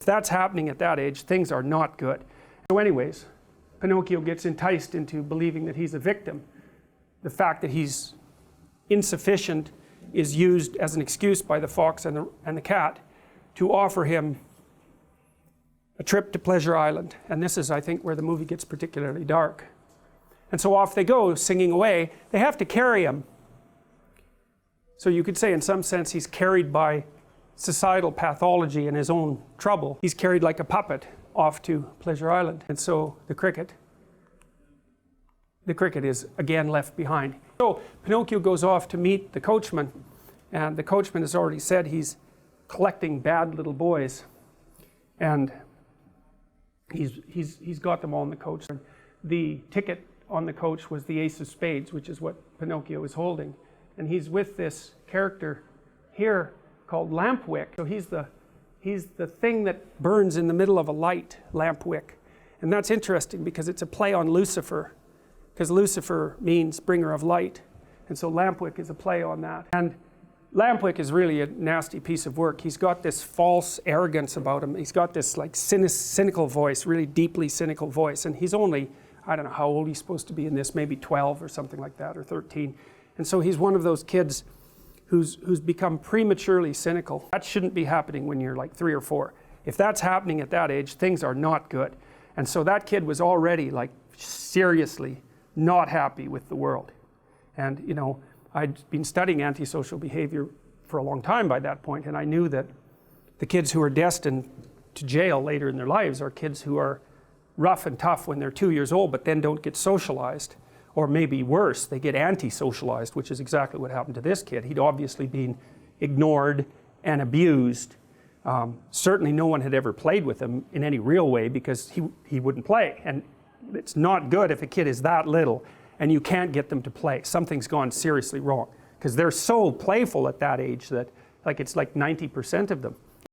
If that's happening at that age, things are not good. So anyways, Pinocchio gets enticed into believing that he's a victim. The fact that he's insufficient is used as an excuse by the fox and the cat to offer him a trip to Pleasure Island. And this is, I think, where the movie gets particularly dark. And so off they go, singing away. They have to carry him. So you could say, in some sense, he's carried by societal pathology and his own trouble. He's carried like a puppet off to Pleasure Island. And so the cricket is again left behind. So Pinocchio goes off to meet the coachman, and the coachman has already said he's collecting bad little boys, and he's got them all in the coach. The ticket on the coach was the ace of spades, which is what Pinocchio is holding, and he's with this character here called Lampwick. So he's the thing that burns in the middle of a light, Lampwick. And that's interesting because it's a play on Lucifer, because Lucifer means bringer of light. And so Lampwick is a play on that. And Lampwick is really a nasty piece of work. He's got this false arrogance about him. He's got this like cynical voice, really deeply cynical voice. And he's only, I don't know how old he's supposed to be in this, maybe 12 or something like that, or 13. And so he's one of those kids who's become prematurely cynical. That shouldn't be happening when you're like 3 or 4. If that's happening at that age, things are not good. And so that kid was already like seriously not happy with the world. And you know, I'd been studying antisocial behavior for a long time by that point, and I knew that the kids who are destined to jail later in their lives are kids who are rough and tough when they're 2 years old, but then don't get socialized. Or maybe worse, they get anti-socialized, which is exactly what happened to this kid. He'd obviously been ignored and abused. Certainly no one had ever played with him in any real way because he wouldn't play. And it's not good if a kid is that little and you can't get them to play. Something's gone seriously wrong because they're so playful at that age that it's like 90% of them.